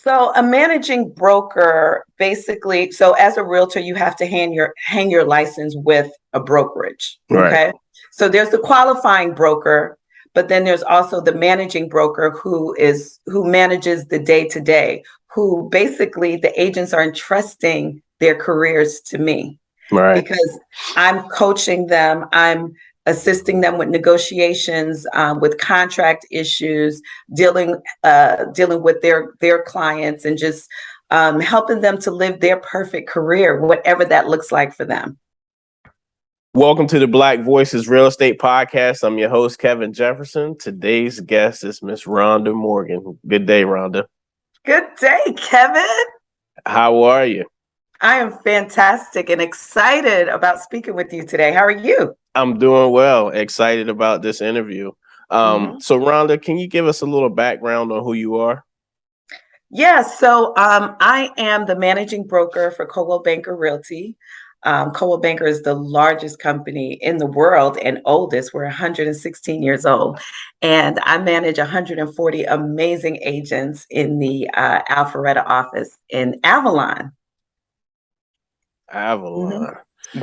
So a managing broker basically, so as a realtor, you have to hang your license with a brokerage. Right. Okay. So there's the qualifying broker, but then there's also the managing broker who manages the day to day, who basically the agents are entrusting their careers to me Right. because I'm coaching them. I'm assisting them with negotiations, with contract issues, dealing with their clients, and just helping them to live their perfect career, whatever that looks like for them. Welcome to the Black Voices Real Estate Podcast. I'm your host, Kevin Jefferson. Today's guest is Miss Rhonda Morgan. Good day, Rhonda. Good day, Kevin. How are you? I am fantastic and excited about speaking with you today. How are you? I'm doing well. Excited about this interview. Mhm. So, Rhonda, can you give us a little background on who you are? Yeah, so I am the managing broker for Coldwell Banker Realty. Coldwell Banker is the largest company in the world and oldest. We're 116 years old. And I manage 140 amazing agents in the Alpharetta office in Avalon. Mhm. Avalon.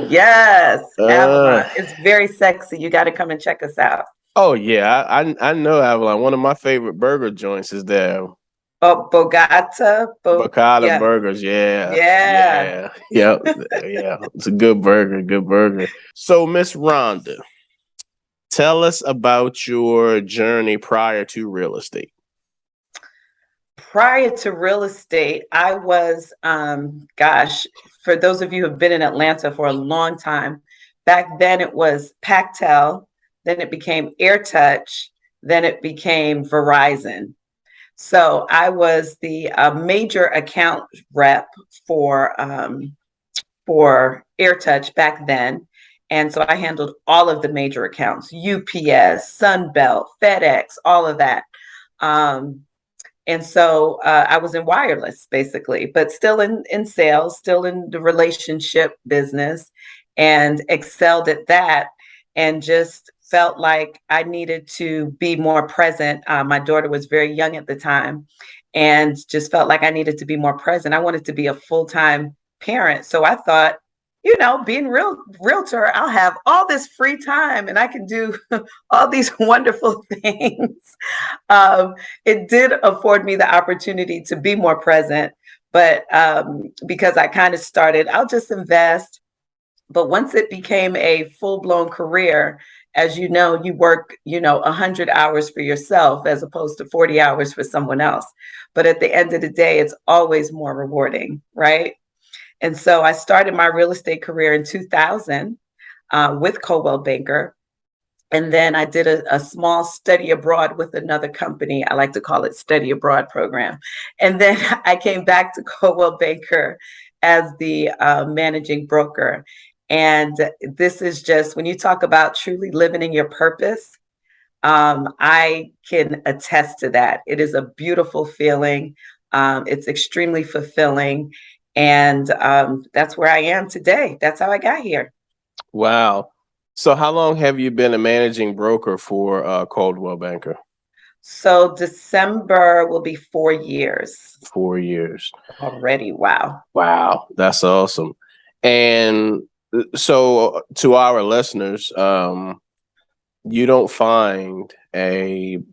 Yes, Uh, Avalon. It's very sexy. You got to come and check us out. oh yeah, I know Avalon. One of my favorite burger joints is there. Oh, Bogota. Bacata Yeah, burgers, yeah, yeah. yeah, yeah, yeah. It's a good burger, good burger. So, Miss Rhonda, tell us about your journey prior to real estate. Prior to real estate, I was, for those of you who have been in Atlanta for a long time, back then it was Pactel, then it became AirTouch, then it became Verizon. So I was the major account rep for AirTouch back then. And so I handled all of the major accounts, UPS, Sunbelt, FedEx, all of that. Um, and so I was in wireless basically, but still in sales, still in the relationship business, and excelled at that. And just felt like I needed to be more present. My daughter was very young at the time, and just felt like I needed to be more present. I wanted to be a full-time parent. So I thought, being realtor, I'll have all this free time and I can do all these wonderful things. It did afford me the opportunity to be more present, but because I kind of started, I'll just invest. But once it became a full-blown career, as you work, 100 hours for yourself as opposed to 40 hours for someone else. But at the end of the day, it's always more rewarding, right? And so I started my real estate career in 2000 with Coldwell Banker. And then I did a small study abroad with another company. I like to call it study abroad program. And then I came back to Coldwell Banker as the managing broker. And this is just when you talk about truly living in your purpose, I can attest to that. It is a beautiful feeling. It's extremely fulfilling. And that's where I am today. That's how I got here. Wow. So, how long have you been a managing broker for Coldwell Banker? So December will be 4 years 4 years. already. Wow. Wow, that's awesome. And so, to our listeners, you don't find you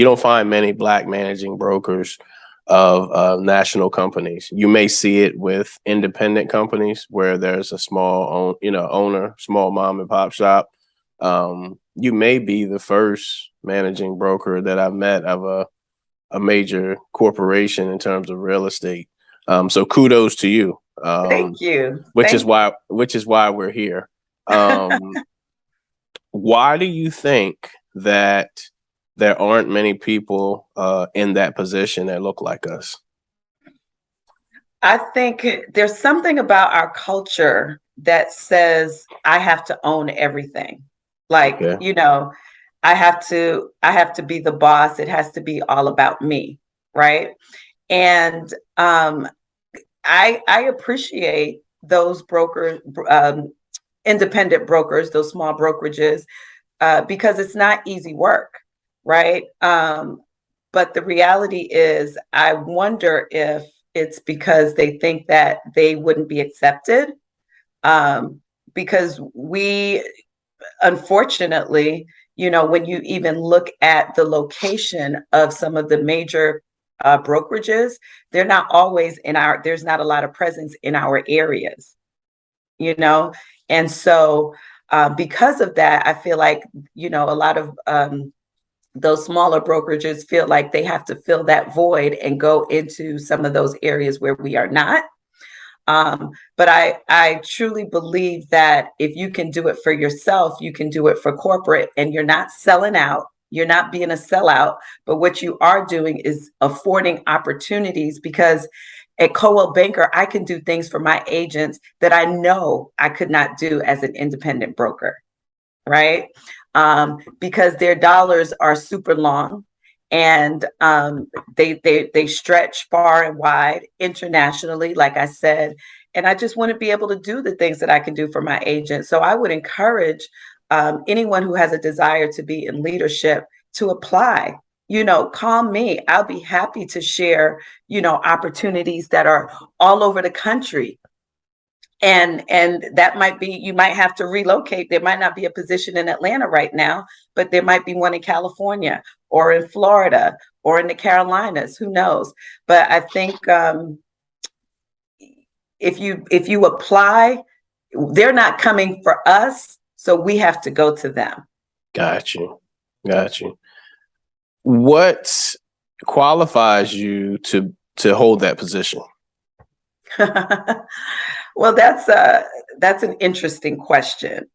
don't find many black managing brokers of national companies. You may see it with independent companies where there's a owner, small mom and pop shop. You may be the first managing broker that I've met of a major corporation in terms of real estate. So kudos to you. Thank you. Which is Thank you. why we're here. Um, why do you think that there aren't many people in that position that look like us? I think there's something about our culture that says I have to own everything. Like, Okay. I have to be the boss. It has to be all about me, right? And I appreciate those independent brokers, those small brokerages, because it's not easy work, right? But the reality is, I wonder if it's because they think that they wouldn't be accepted. Um, because we, unfortunately, when you even look at the location of some of the major brokerages, they're not always there's not a lot of presence in our areas, you know? And so, because of that, I feel like, a lot of those smaller brokerages feel like they have to fill that void and go into some of those areas where we are not. But I truly believe that if you can do it for yourself, you can do it for corporate, and you're not selling out. You're not being a sellout, but what you are doing is affording opportunities, because at Coldwell Banker, I can do things for my agents that I know I could not do as an independent broker, right? Because their dollars are super long, and they stretch far and wide internationally, like I said. And I just want to be able to do the things that I can do for my agents. So I would encourage anyone who has a desire to be in leadership to apply. Call me. I'll be happy to share, opportunities that are all over the country. And that might be, you might have to relocate. There might not be a position in Atlanta right now, but there might be one in California or in Florida or in the Carolinas. Who knows? But I think if you apply, they're not coming for us, so we have to go to them. Got you. Got you. What qualifies you to hold that position? Well, that's an interesting question.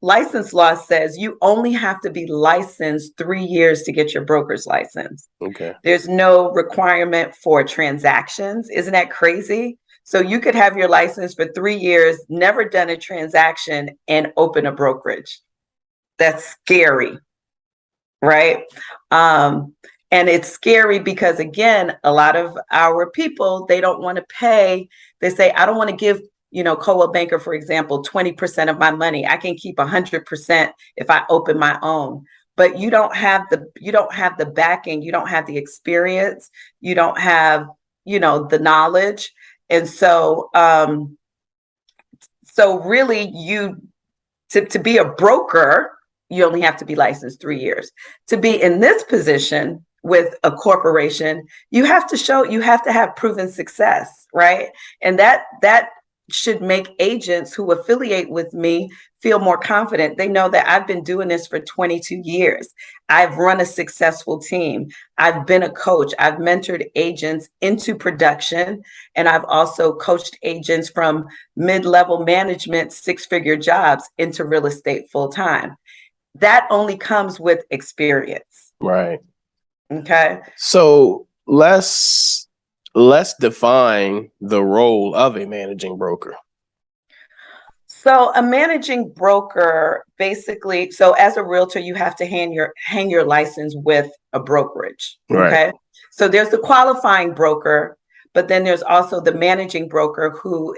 License law says you only have to be licensed 3 years to get your broker's license. Okay. There's no requirement for transactions. Isn't that crazy? So you could have your license for 3 years, never done a transaction, and open a brokerage. That's scary, right? And it's scary because, again, a lot of our people, they don't want to pay. They say, I don't want to give, Coldwell Banker, for example, 20% of my money. I can keep 100% if I open my own. But you don't have the backing, you don't have the experience, you don't have, the knowledge. And so really, to be a broker, you only have to be licensed 3 years. To be in this position with a corporation, you have to have proven success, right? And that should make agents who affiliate with me feel more confident. They know that I've been doing this for 22 years. I've run a successful team. I've been a coach. I've mentored agents into production, and I've also coached agents from mid-level management, six-figure jobs into real estate full-time. That only comes with experience. Right. Okay. So let's define the role of a managing broker. So a managing broker, basically, so as a realtor, you have to hang your license with a brokerage. Okay. Right. So there's the qualifying broker, but then there's also the managing broker who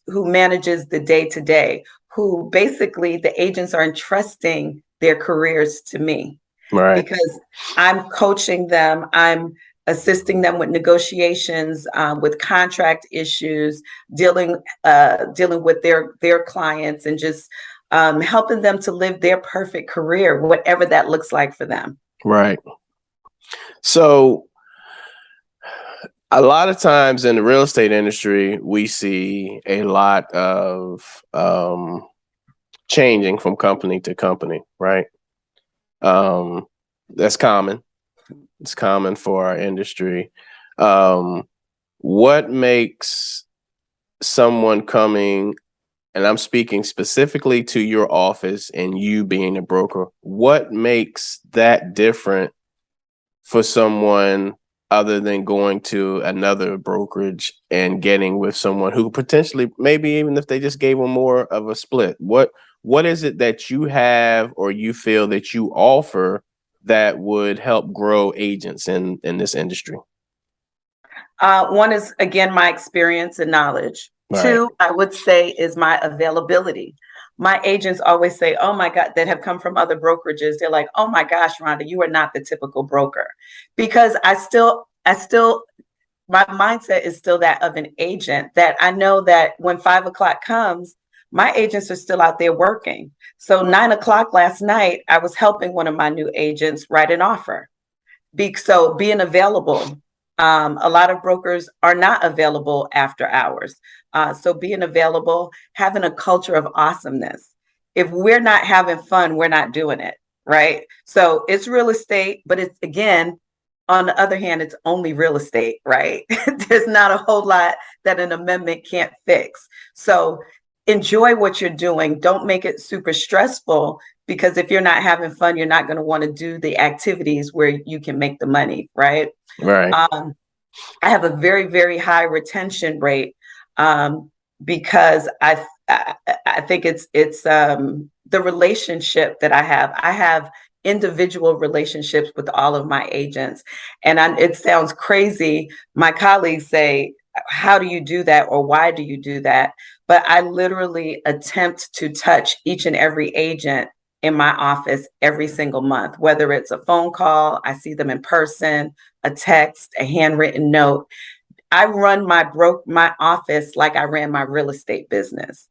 manages the day-to-day, who basically the agents are entrusting their careers to me. Right. Because I'm coaching them, I'm assisting them with negotiations, with contract issues, dealing with their clients, and just helping them to live their perfect career, whatever that looks like for them. Right. So a lot of times in the real estate industry, we see a lot of changing from company to company, right? That's common. It's common for our industry. What makes someone coming, and I'm speaking specifically to your office and you being a broker, what makes that different for someone other than going to another brokerage and getting with someone who potentially, maybe even if they just gave them more of a split? What is it that you have or you feel that you offer that would help grow agents in this industry? One is, again, my experience and knowledge. Right. Two, I would say, is my availability. my agents always say, oh my God, that have come from other brokerages. They're like, oh my gosh, Rhonda, you are not the typical broker. Because my mindset is still that of an agent, that I know that when 5 o'clock comes, my agents are still out there working. So 9 o'clock last night, I was helping one of my new agents write an offer. So being available, a lot of brokers are not available after hours. So being available, having a culture of awesomeness. If we're not having fun, we're not doing it, right? So it's real estate, but it's, again, on the other hand, it's only real estate, right? There's not a whole lot that an amendment can't fix. So enjoy what you're doing. Don't make it super stressful, because if you're not having fun, you're not going to want to do the activities where you can make the money, right? Right. I have a very, very high retention rate, because I think it's the relationship that I have. I have individual relationships with all of my agents, and it sounds crazy. My colleagues say, "How do you do that?" or "Why do you do that?" But I literally attempt to touch each and every agent in my office every single month, whether it's a phone call, I see them in person, a text, a handwritten note. I run my office like I ran my real estate business.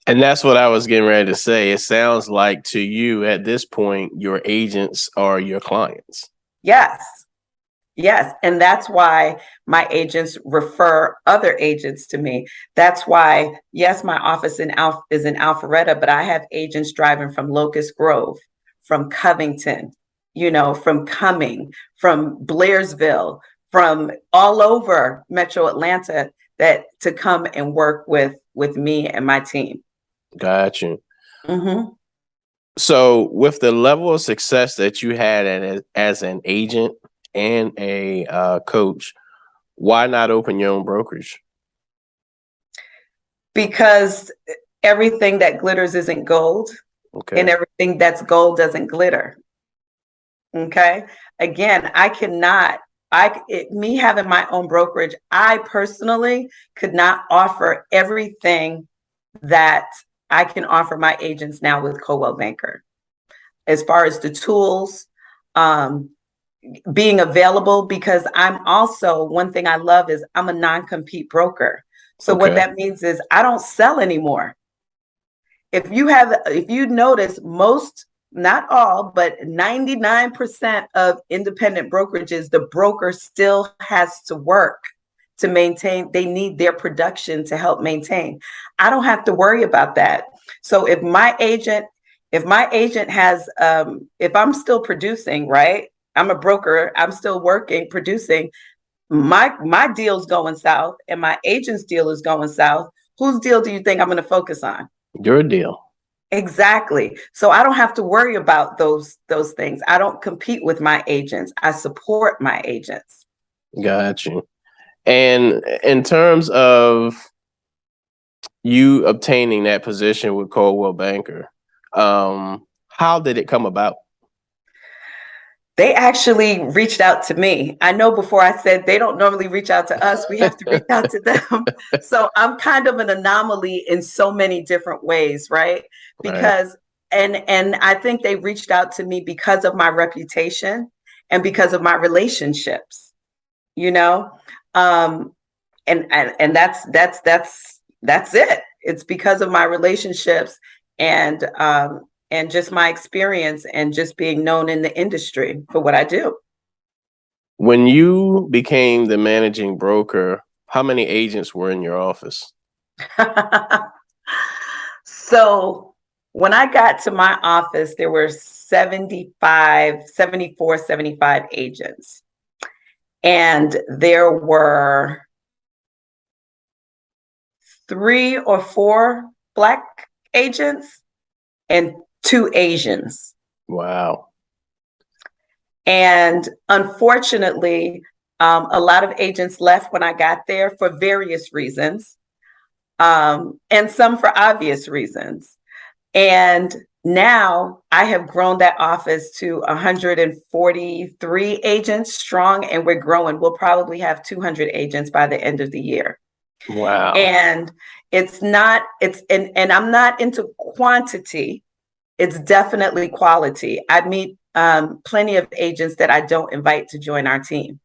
And that's what I was getting ready to say. It sounds like to you at this point, your agents are your clients. Yes. Yes. And that's why my agents refer other agents to me. That's why, yes, my office is in Alpharetta, but I have agents driving from Locust Grove, from Covington, from Cumming, from Blairsville, from all over Metro Atlanta, that to come and work with me and my team. Got you. Mm-hmm. So, with the level of success that you had as an agent and a coach, why not open your own brokerage? Because everything that glitters isn't gold, Okay. and everything that's gold doesn't glitter. Okay. Again, me having my own brokerage, I personally could not offer everything that I can offer my agents now with Coldwell Banker, as far as the tools, um, being available, because one thing I love is I'm a non-compete broker. So what Okay. that means is I don't sell anymore. If you notice, most, not all, but 99% of independent brokerages, the broker still has to work to maintain. They need their production to help maintain. I don't have to worry about that. So if my agent has, if I'm still producing, right? I'm a broker, I'm still working, producing, my deal's going south and my agent's deal is going south. Whose deal do you think I'm going to focus on? Your deal. Exactly. So I don't have to worry about those things. I don't compete with my agents. I support my agents. Got you. And in terms of you obtaining that position with Coldwell Banker, how did it come about? They actually reached out to me. I know before I said they don't normally reach out to us, we have to reach out to them. So I'm kind of an anomaly in so many different ways, right? Right. Because and I think they reached out to me because of my reputation and because of my relationships, you know? Um, and that's it. It's because of my relationships, and just my experience, and just being known in the industry for what I do. When you became the managing broker, how many agents were in your office? So when I got to my office, there were 75 agents. And there were 3 or 4 Black agents and 2 Asians. Wow. And unfortunately, a lot of agents left when I got there for various reasons, and some for obvious reasons. And now I have grown that office to 143 agents strong, and we're growing. We'll probably have 200 agents by the end of the year. Wow. And and I'm not into quantity. It's definitely quality. I meet plenty of agents that I don't invite to join our team,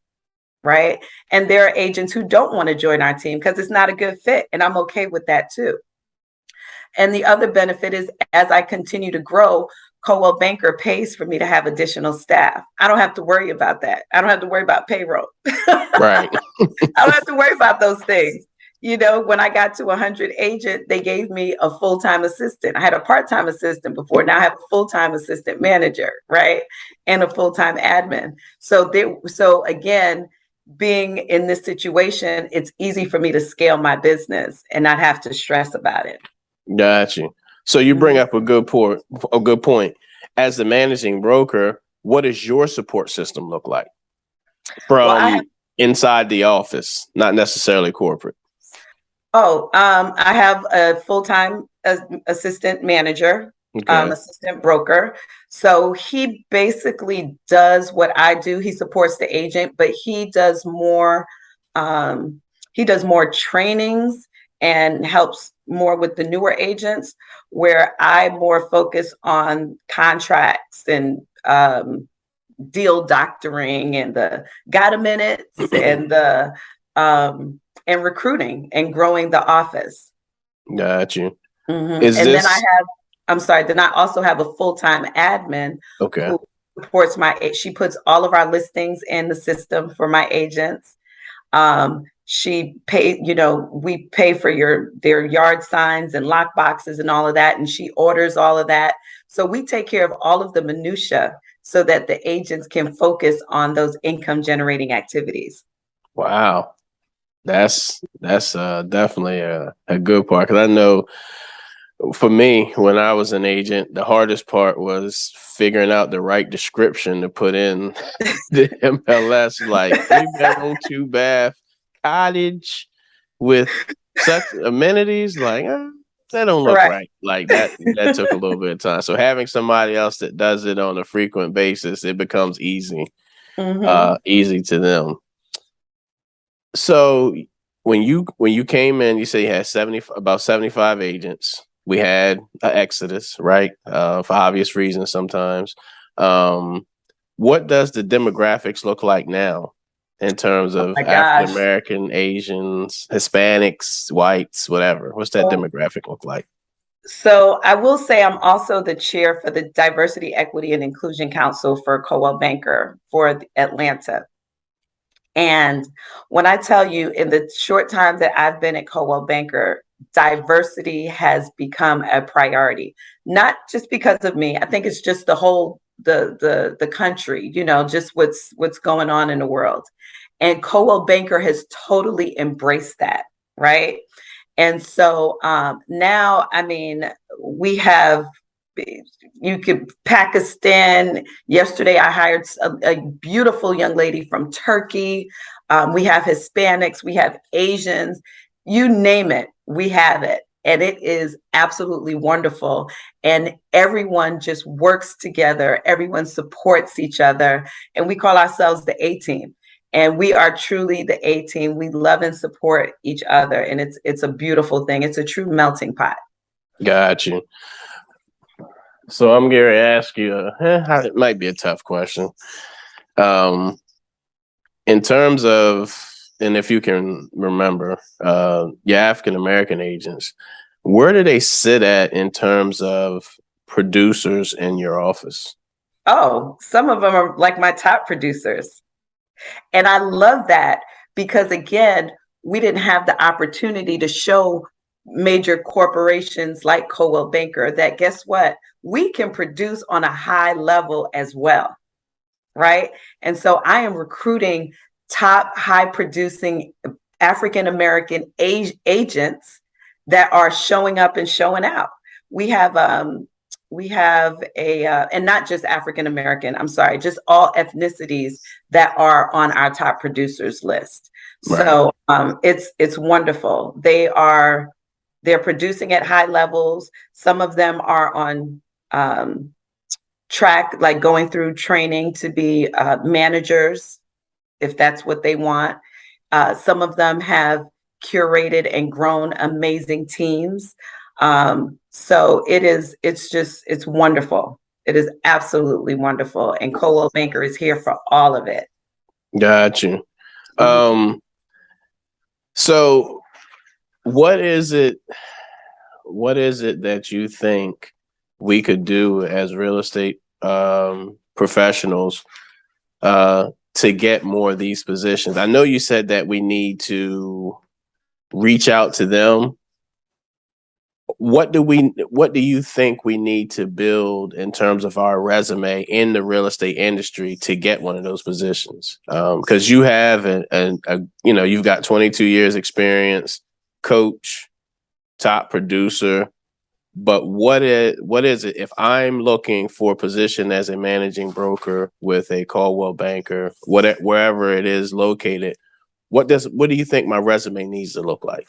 right? And there are agents who don't want to join our team because it's not a good fit. And I'm okay with that too. And the other benefit is as I continue to grow, Coldwell Banker pays for me to have additional staff. I don't have to worry about that. I don't have to worry about payroll. Right. I don't have to worry about those things. You know, when I got to 100 agent, they gave me a full-time assistant. I had a part-time assistant before. Now I have a full-time assistant manager, right? And a full-time admin. So again, being in this situation, it's easy for me to scale my business and not have to stress about it. Got you. So you bring Mhm. up a good point. A good point. As the managing broker, what does your support system look like Well, from inside the office, not necessarily corporate? I have a full-time assistant manager, Okay. assistant broker. So he basically does what I do. He supports the agent, but um, he does more trainings and helps more with the newer agents, where I more focus on contracts and deal doctoring and the got a minutes and the and recruiting and growing the office. Got you. Is And then this I'm sorry, then I also have a full-time admin okay? who supports she puts all of our listings in the system for my agents. We pay for their yard signs and lock boxes and all of that, and she orders all of that. So we take care of all of the minutia so that the agents can focus on those income generating activities. Wow. That's definitely a good part because I know for me when I was an agent, the hardest part was figuring out the right description to put in the MLS, like 3 bedroom, 2 bath cottage with such amenities. Like that don't look Right. right. Like that took a little bit of time. So having somebody else that does it on a frequent basis, it becomes Hmm. easy to them. So when you came in, you say you had about 75 agents. We had an exodus, right? For obvious reasons sometimes. Um, what does the demographics look like now in terms Oh of my African gosh. American, Asians, Hispanics, whites, whatever? What's that So, demographic look like? so I will say I'm also the chair for the Diversity, Equity, and Inclusion Council for Coldwell Banker for Atlanta. And when I tell you, in the short time that I've been at Coldwell Banker, diversity has become a priority. Not just because of me. I think it's just the whole the country. You know, just what's going on in the world. And Coldwell Banker has totally embraced that, right? And so now, I mean, we have you could Pakistan. Yesterday, I hired a beautiful young lady from Turkey. We have Hispanics, we have Asians, you name it, we have it. And it is absolutely wonderful. And everyone just works together, everyone supports each other. And we call ourselves the A team. And we are truly the A team. We love and support each other. And it's a beautiful thing. It's a true melting pot. Got you. So I'm going to ask you, it might be a tough question. Um, in terms of, and if you can remember, your African American agents, where do they sit at in terms of producers in your office? Oh, some of them are like my top producers. And I love that because, again, we didn't have the opportunity to show major corporations like Coldwell Banker that guess what? We can produce on a high level as well, right? And so I am recruiting top high producing African American agents that are showing up and showing out. We have and not just African American, I'm sorry, just all ethnicities that are on our top producers list. Right. So it's wonderful. They're producing at high levels. Some of them are on track, like going through training to be managers, if that's what they want. Some of them have curated and grown amazing teams. So it's wonderful. It is absolutely wonderful. And Coldwell Banker is here for all of it. Got you. Mhm. So what is it that you think we could do as real estate professionals to get more of these positions? I know you said that we need to reach out to them. What do you think we need to build in terms of our resume in the real estate industry to get one of those positions? Because you have you've got 22 years experience, coach, top producer. But what is it if I'm looking for a position as a managing broker with a Coldwell Banker, wherever it is located? What do you think my resume needs to look like?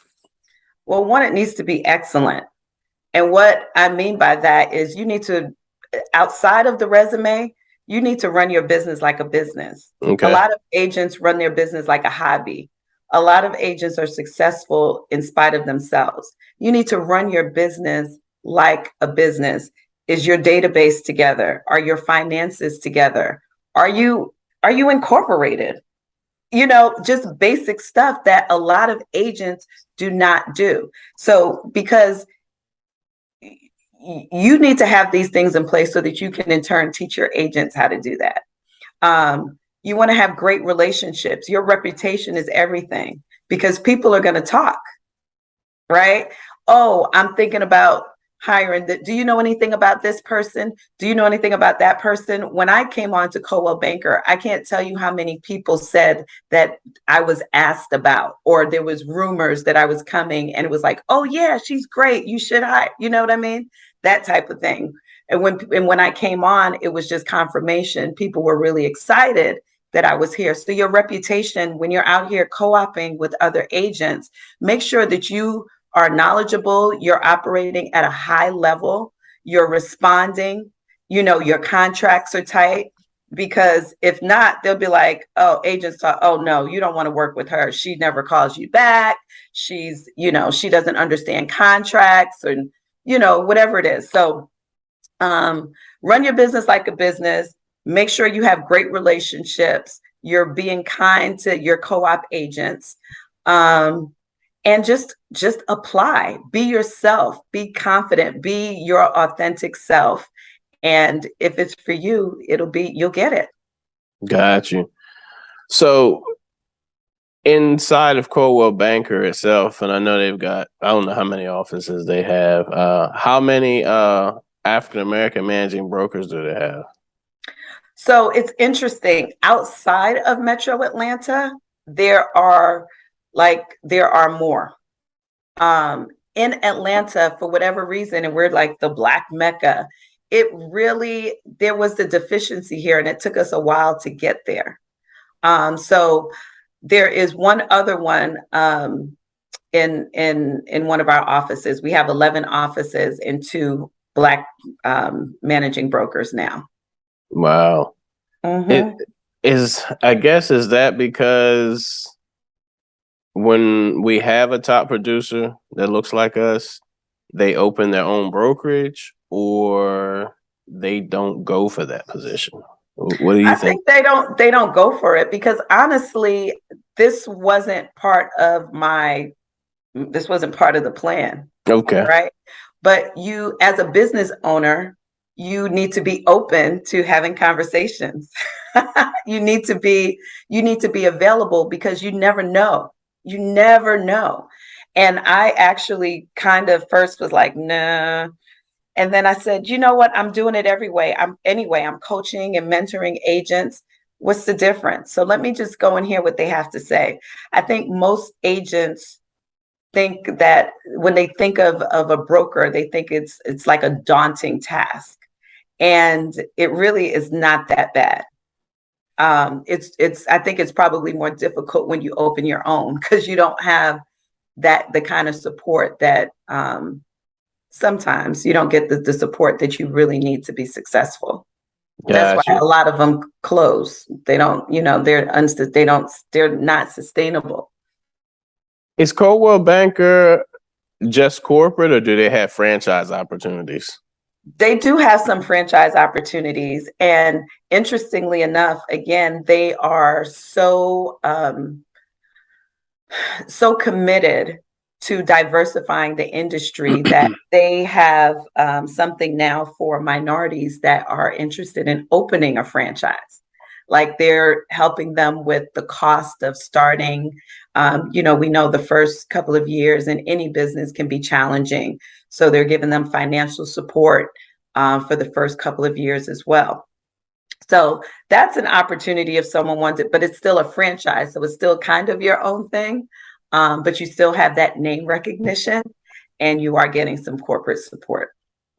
Well, one, it needs to be excellent. And what I mean by that is you need to, outside of the resume, you need to run your business like a business. A Okay. lot of agents run their business like a hobby. A lot of agents are successful in spite of themselves. You need to run your business like a business. Is your database together? Are your finances together? Are you incorporated? Just basic stuff that a lot of agents do not do. So because you need to have these things in place so that you can in turn teach your agents how to do that. You want to have great relationships. Your reputation is everything because people are going to talk, right? Oh, I'm thinking about hiring. Do you know anything about this person? Do you know anything about that person? When I came on to Coldwell Banker, I can't tell you how many people said that I was asked about, or there was rumors that I was coming, and it was like, oh yeah, she's great. You should hire. You know what I mean? That type of thing. And when I came on, it was just confirmation. People were really excited that I was here. So your reputation, when you're out here co-oping with other agents, make sure that you are knowledgeable, you're operating at a high level, you're responding, your contracts are tight. Because if not, they'll be like, oh, agents thought, oh no, you don't want to work with her. She never calls you back. She doesn't understand contracts, and whatever it is. So run your business like a business. Make sure you have great relationships. You're being kind to your co-op agents. And just apply. Be yourself. Be confident. Be your authentic self. And if it's for you, you'll get it. Got you. So inside of Coldwell Banker itself, and I know I don't know how many offices they have. How many African American managing brokers do they have? So it's interesting. Outside of Metro Atlanta, there are more. In Atlanta, for whatever reason, and we're like the Black Mecca, there was the deficiency here, and it took us a while to get there. So there is one other one in one of our offices. We have 11 offices and 2 Black managing brokers now. Wow. It Mm-hmm. I guess, is that because when we have a top producer that looks like us, they open their own brokerage, or they don't go for that position? What do you I think? think they don't go for it because honestly, this wasn't part of the plan, Okay. right? But you, as a business owner, you need to be open to having conversations. you need to be you need to be available because you never know. You never know. And I actually kind of first was like, nah. And then I said, you know what? I'm doing it I'm coaching and mentoring agents. What's the difference? So let me just go and hear what they have to say. I think most agents think that when they think of a broker, they think it's like a daunting task. And it really is not that bad. I think it's probably more difficult when you open your own because you don't have the kind of support that sometimes you don't get the support that you really need to be successful. That's why Gotcha. a lot of them close. They don't, they're not sustainable. Is Coldwell Banker just corporate, or do they have franchise opportunities? They do have some franchise opportunities. And interestingly enough, again, they are so committed to diversifying the industry that they have something now for minorities that are interested in opening a franchise. Like they're helping them with the cost of starting. We know the first couple of years in any business can be challenging. So they're giving them financial support for the first couple of years as well. So that's an opportunity if someone wants it, but it's still a franchise. So it's still kind of your own thing, but you still have that name recognition and you are getting some corporate support.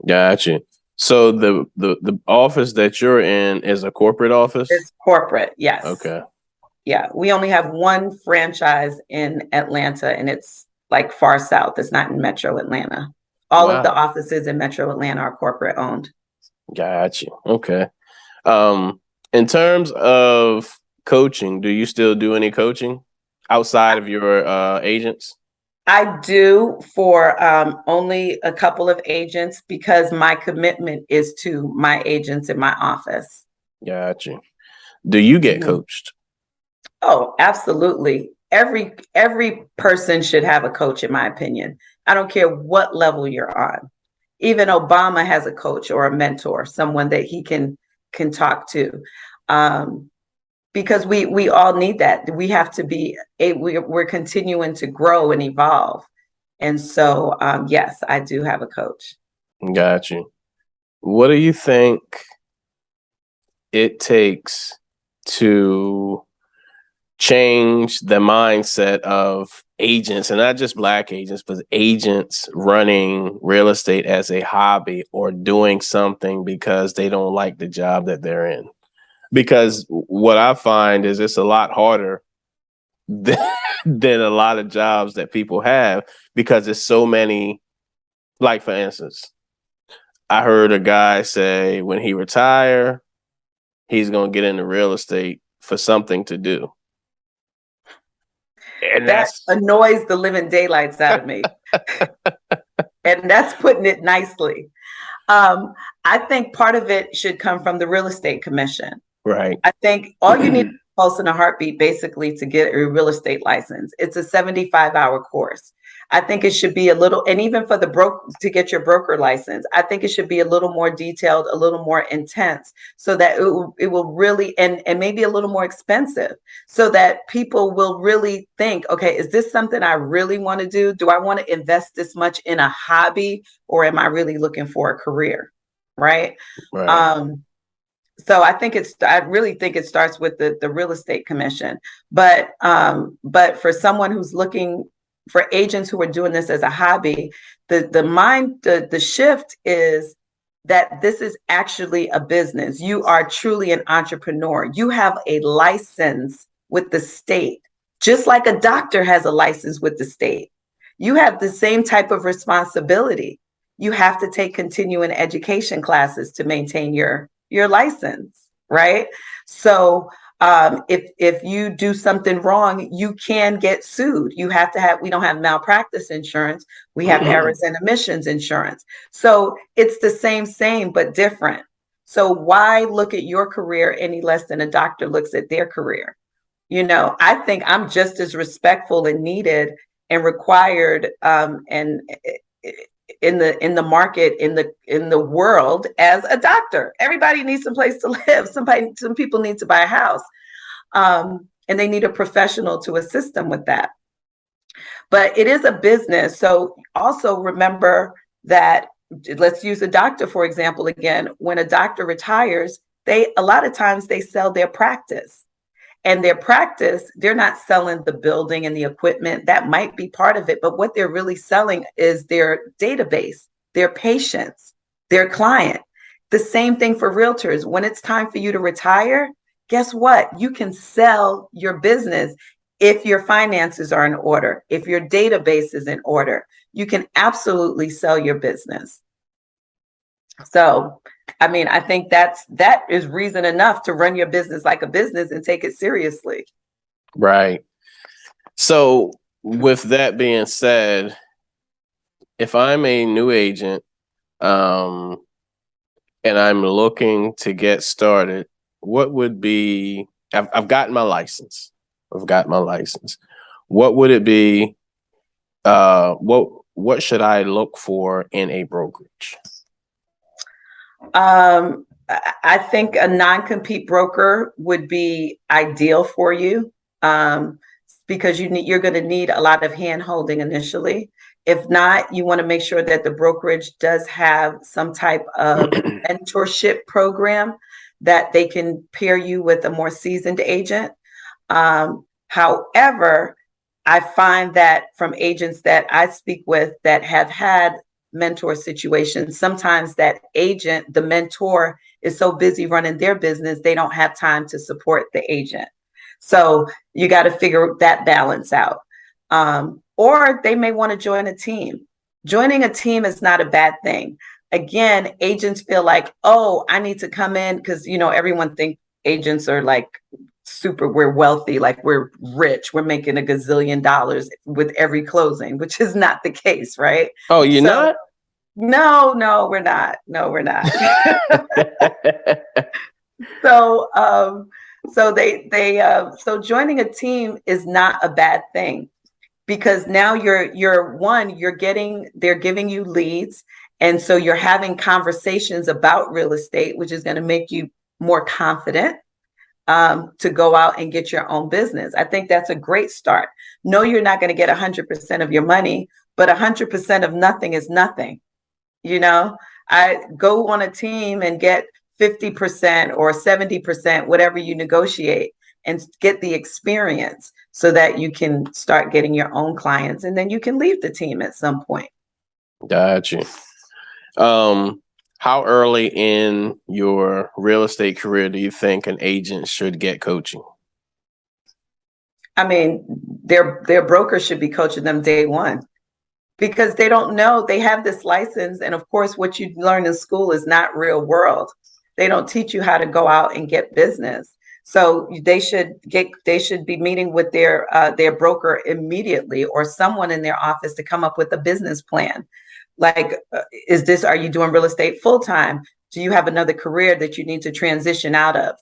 Gotcha. So the office that you're in is a corporate office? It's corporate, yes. Okay. Yeah, we only have one franchise in Atlanta and it's like far south. It's not in Metro Atlanta. All of the offices in Metro Atlanta are corporate owned. Gotcha. Okay. In terms of coaching, do you still do any coaching outside of your agents? I do for only a couple of agents because my commitment is to my agents in my office. Gotcha. Do you get coached? Oh, absolutely. Every person should have a coach, in my opinion. I don't care what level you're on. Even Obama has a coach or a mentor, someone that he can talk to. Because we all need that. We have to be we're continuing to grow and evolve. And so yes, I do have a coach. Got you. What do you think it takes to change the mindset of agents, and not just Black agents, but agents running real estate as a hobby or doing something because they don't like the job that they're in? Because what I find is it's a lot harder than, than a lot of jobs that people have, because there's so many. Like, for instance, I heard a guy say when he retire, he's going to get into real estate for something to do. And that annoys the living daylights out of me. And that's putting it nicely. I think part of it should come from the real estate commission. Right. I think all you need is a pulse and a heartbeat basically to get a real estate license. It's a 75-hour course. I think it should be a little, and even for to get your broker license, I think it should be a little more detailed, a little more intense, so that it will really, and maybe a little more expensive, so that people will really think, okay, is this something I really want to do? Do I want to invest this much in a hobby, or am I really looking for a career? Right. So I really think it starts with the real estate commission. But for someone who's looking, for agents who are doing this as a hobby, the shift is that this is actually a business. You are truly an entrepreneur. You have a license with the state, just like a doctor has a license with the state. You have the same type of responsibility. You have to take continuing education classes to maintain your license, right? So if you do something wrong, you can get sued. We don't have malpractice insurance. We have errors and omissions insurance. So it's the same, but different. So why look at your career any less than a doctor looks at their career? I think I'm just as respectful and needed and required and in the market, in the world, as a doctor. Everybody needs some place to live. Some people need to buy a house, and they need a professional to assist them with that. But it is a business. So also remember that, let's use a doctor, for example, again. When a doctor retires, a lot of times they sell their practice. And their practice, they're not selling the building and the equipment. That might be part of it, but what they're really selling is their database, their patients, their client. The same thing for realtors. When it's time for you to retire, guess what? You can sell your business if your finances are in order, if your database is in order. You can absolutely sell your business. So, I mean, I think that is reason enough to run your business like a business and take it seriously. Right. So with that being said, if I'm a new agent, um, and I'm looking to get started, what would be? I've gotten my license. I've got my license. What would it be? What should I look for in a brokerage? I think a non-compete broker would be ideal for you, because you're going to need a lot of hand holding initially. If not, you want to make sure that the brokerage does have some type of mentorship program that they can pair you with a more seasoned agent. However, I find that from agents that I speak with that have had mentor situations, sometimes that agent, the mentor, is so busy running their business, they don't have time to support the agent. So you got to figure that balance out. Or they may want to join a team. Joining a team is not a bad thing. Again, agents feel like, oh, I need to come in because, everyone thinks agents are like we're wealthy, like we're rich, we're making a gazillion dollars with every closing, which is not the case, right? Oh, you're So not? no, we're not. No, we're not. So so joining a team is not a bad thing, because now they're giving you leads, and so you're having conversations about real estate, which is going to make you more confident, to go out and get your own business. I think that's a great start. No, you're not going to get 100% of your money, but 100% of nothing is nothing. I go on a team and get 50% or 70%, whatever you negotiate, and get the experience so that you can start getting your own clients, and then you can leave the team at some point. Gotcha. How early in your real estate career do you think an agent should get coaching? I mean, their broker should be coaching them day one, because they don't know. They have this license, and of course what you learn in school is not real world. They don't teach you how to go out and get business. So they should be meeting with their broker immediately, or someone in their office, to come up with a business plan. Like, are you doing real estate full time? Do you have another career that you need to transition out of?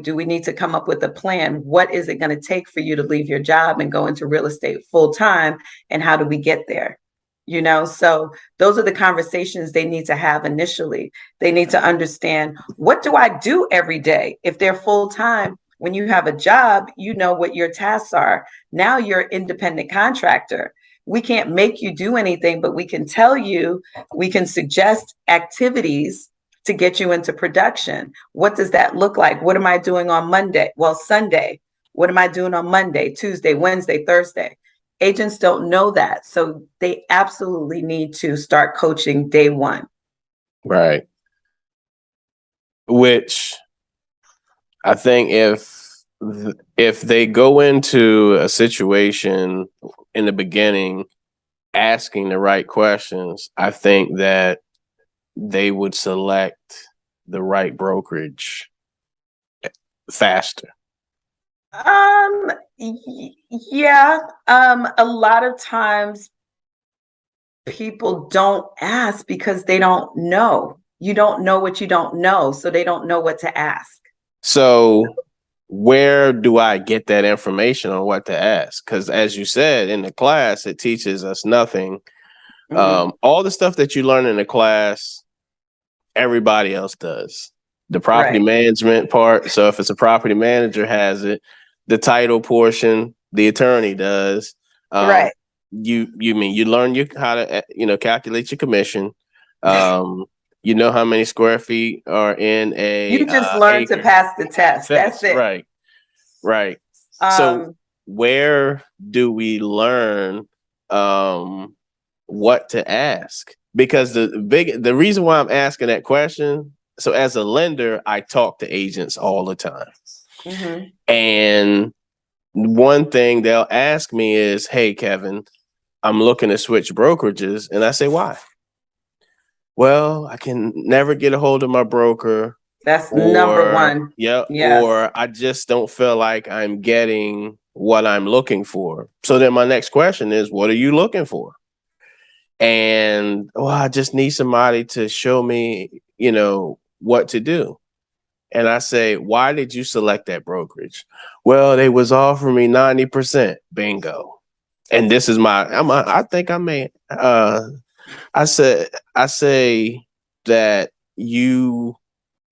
Do we need to come up with a plan? What is it going to take for you to leave your job and go into real estate full time? And how do we get there? So those are the conversations they need to have initially. They need to understand, what do I do every day? If they're full time, when you have a job, you know what your tasks are. Now you're an independent contractor. We can't make you do anything, but we can tell you, we can suggest activities to get you into production. What does that look like? What am I doing on Monday? Well, Sunday. What am I doing on Monday, Tuesday, Wednesday, Thursday? Agents don't know that. So they absolutely need to start coaching day one. Right. Which I think if they go into a situation in the beginning asking the right questions, I think that they would select the right brokerage faster. Yeah. A lot of times people don't ask because they don't know. You don't know what you don't know, so they don't know what to ask. So where do I get that information on what to ask? Because as you said, in the class, it teaches us nothing. All the stuff that you learn in the class, everybody else does. The property management part. So if it's a property manager has it, the title portion, the attorney does. Right. You learn how to calculate your commission. You know how many square feet are in a You just learn acre. to pass the test. That's it. Right. So where do we learn what to ask? Because the reason why I'm asking that question, so as a lender, I talk to agents all the time. And one thing they'll ask me is, hey, Kevin, I'm looking to switch brokerages. And I say, why? Well, I can never get a hold of my broker. That's number one. Yeah. Yes. Or I just don't feel like I'm getting what I'm looking for. So then my next question is, what are you looking for? And I just need somebody to show me, what to do. And I say, why did you select that brokerage? Well, they was offering me 90%. Bingo. And this is I think I may, I say that you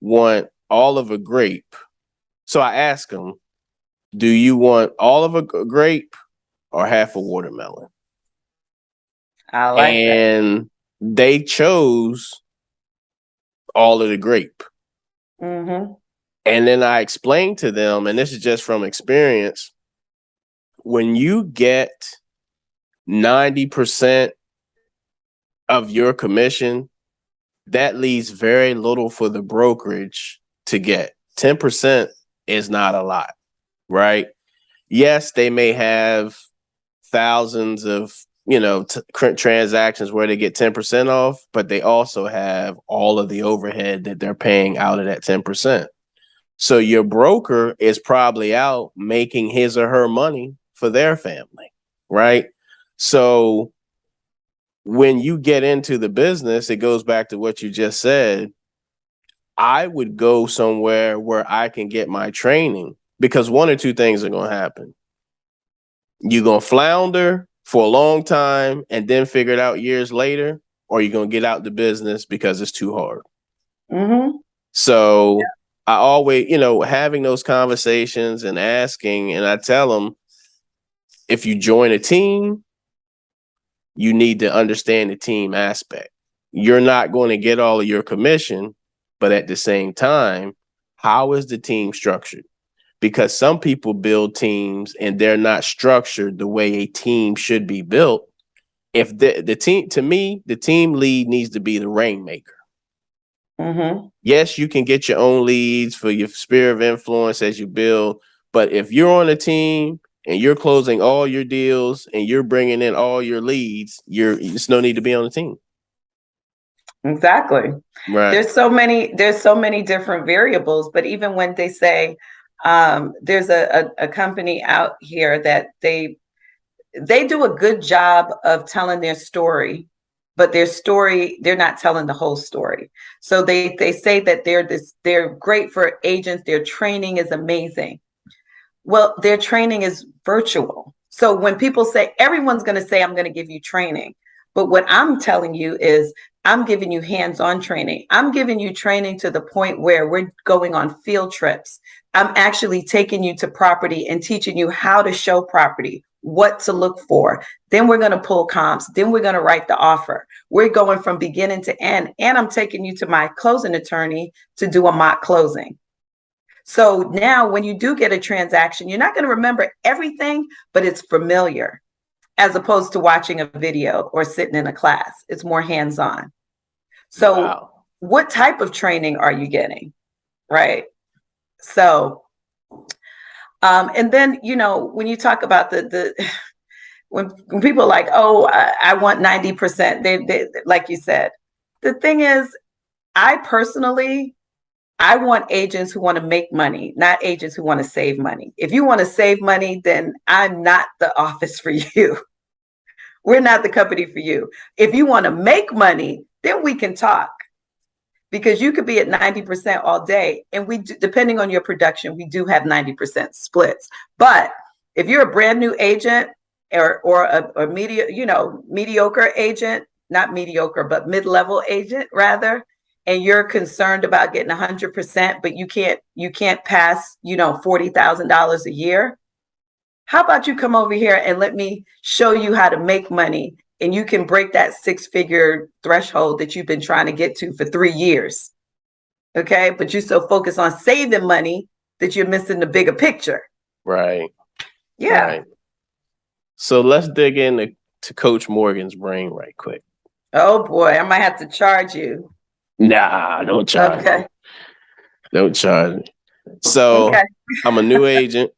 want all of a grape. So I ask them, do you want all of a grape or half a watermelon? I like that. And they chose all of the grape. Mm-hmm. And then I explained to them, and this is just from experience, when you get 90% of your commission, that leaves very little for the brokerage to get. 10% is not a lot, right? Yes, they may have thousands of transactions where they get 10% off, but they also have all of the overhead that they're paying out of that 10%. So your broker is probably out making his or her money for their family, right? So when you get into the business, it goes back to what you just said. I would go somewhere where I can get my training, because one or two things are going to happen. You're going to flounder for a long time and then figure it out years later, or you're going to get out the business because it's too hard. Mm-hmm. So I always, having those conversations and asking, and I tell them, if you join a team, you need to understand the team aspect. You're not going to get all of your commission, but at the same time, how is the team structured? Because some people build teams and they're not structured the way a team should be built. If the team, to me, the team lead needs to be the rainmaker. Mm-hmm. Yes, you can get your own leads for your sphere of influence as you build, but if you're on a team and you're closing all your deals and you're bringing in all your leads, there's no need to be on the team. Exactly. Right. There's so many different variables, but even when they say there's a company out here that they do a good job of telling their story, but they're not telling the whole story. So they say that they're great for agents, their training is amazing. Well, their training is virtual. So when people say, everyone's going to say, I'm going to give you training. But what I'm telling you is, I'm giving you hands-on training. I'm giving you training to the point where we're going on field trips. I'm actually taking you to property and teaching you how to show property, what to look for. Then we're going to pull comps. Then we're going to write the offer. We're going from beginning to end. And I'm taking you to my closing attorney to do a mock closing. So now when you do get a transaction, you're not going to remember everything, but it's familiar, as opposed to watching a video or sitting in a class. It's more hands-on. So Wow. what type of training are you getting? Right. So, and then, when you talk about when people are like, oh, I want 90%, they, like you said, the thing is, I personally, I want agents who want to make money, not agents who want to save money. If you want to save money, then I'm not the office for you. We're not the company for you. If you want to make money, then we can talk, because you could be at 90% all day. And depending on your production, we do have 90% splits. But if you're a brand new agent or a mediocre agent, not mediocre, but mid-level agent rather, and you're concerned about getting 100%, but you can't pass, $40,000 a year. How about you come over here and let me show you how to make money, and you can break that 6-figure threshold that you've been trying to get to for 3 years. Okay. But you're so focused on saving money that you're missing the bigger picture. Right. Yeah. Right. So let's dig into Coach Morgan's brain right quick. Oh boy, I might have to charge you. Nah, don't charge Okay. me. Don't charge me. So Okay. I'm a new agent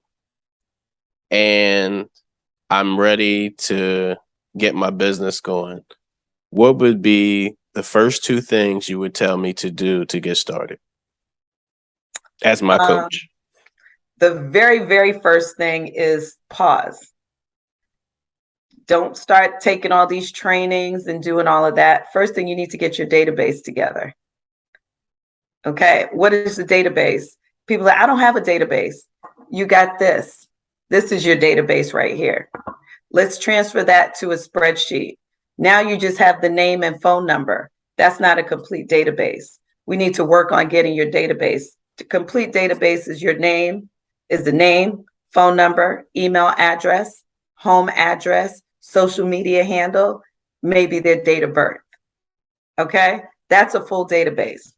and I'm ready to get my business going. What would be the first 2 things you would tell me to do to get started as my coach? The very, very first thing is pause. Don't start taking all these trainings and doing all of that. First thing, you need to get your database together. Okay, what is the database? People are, I don't have a database. You got this. This is your database right here. Let's transfer that to a spreadsheet. Now you just have the name and phone number. That's not a complete database. We need to work on getting your database. The complete database is your name, is the name, phone number, email address, home address, social media handle, maybe their date of birth. Okay, that's a full database.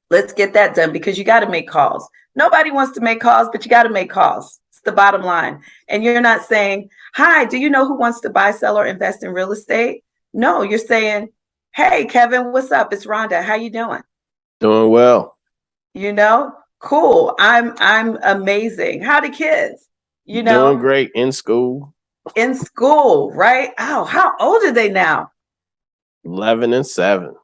Let's get that done because you got to make calls. Nobody wants to make calls, but you got to make calls. It's the bottom line. And you're not saying, hi, do you know who wants to buy, sell, or invest in real estate? No, you're saying, hey, Kevin, what's up? It's Rhonda. How you doing? Doing well. You know, cool. I'm amazing. How the kids? You Doing know, great in school. in school, right? Oh, how old are they now? 11 and 7.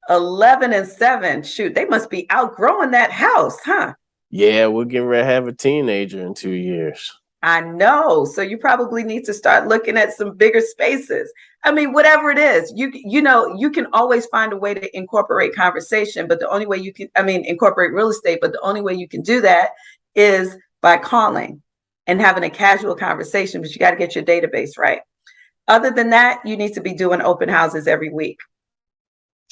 11 and 7. Shoot, they must be outgrowing that house, huh? Yeah, we're getting ready to have a teenager in 2 years. I know. So you probably need to start looking at some bigger spaces. I mean, whatever it is, you know, you can always find a way to incorporate conversation, but the only way you can, I mean, incorporate real estate, but the only way you can do that is by calling and having a casual conversation, but you got to get your database right. Other than that, you need to be doing open houses every week.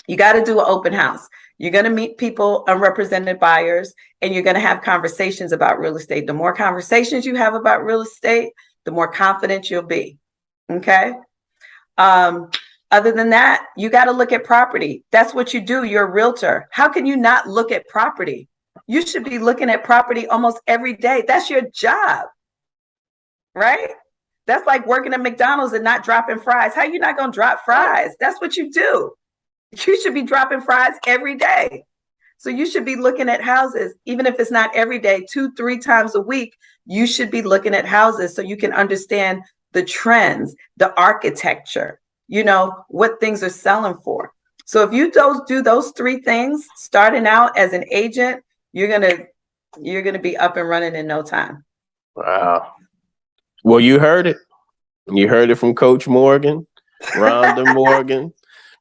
You got to do an open house. You're going to meet people, unrepresented buyers, and you're going to have conversations about real estate. The more conversations you have about real estate, the more confident you'll be. Okay. Other than that, you got to look at property. That's what you do. You're a realtor. How can you not look at property? You should be looking at property almost every day. That's your job, right? That's like working at McDonald's and not dropping fries. How are you not going to drop fries? That's what you do. You should be dropping fries every day. So you should be looking at houses, even if it's not every day, 2-3 times a week. You should be looking at houses so you can understand the trends, the architecture, you know, what things are selling for. So if you do those 3 things, starting out as an agent, you're gonna be up and running in no time. Wow. Well, you heard it. You heard it from Coach Morgan, Rhonda Morgan,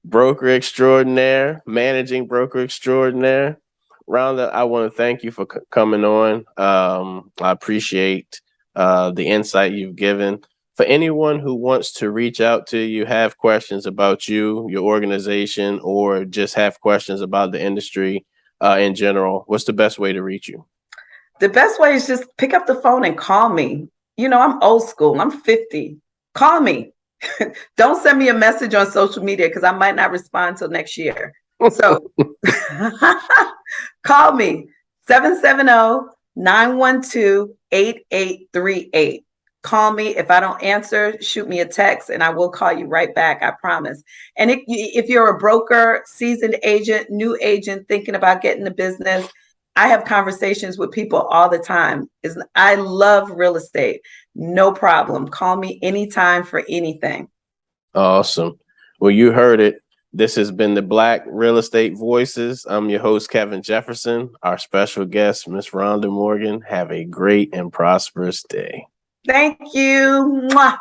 broker extraordinaire, managing broker extraordinaire. Rhonda, I want to thank you for coming on. I appreciate the insight you've given. For anyone who wants to reach out to you, have questions about you, your organization, or just have questions about the industry in general, what's the best way to reach you? The best way is just pick up the phone and call me. You know, I'm old school. I'm 50. Call me. Don't send me a message on social media because I might not respond until next year. So call me 770-912-8838. Call me. If I don't answer, shoot me a text and I will call you right back. I promise. And if you're a broker, seasoned agent, new agent thinking about getting the business, I have conversations with people all the time. I love real estate. No problem. Call me anytime for anything. Awesome. Well, you heard it. This has been the Black Real Estate Voices. I'm your host, Kevin Jefferson. Our special guest, Miss Rhonda Morgan. Have a great and prosperous day. Thank you. Mwah.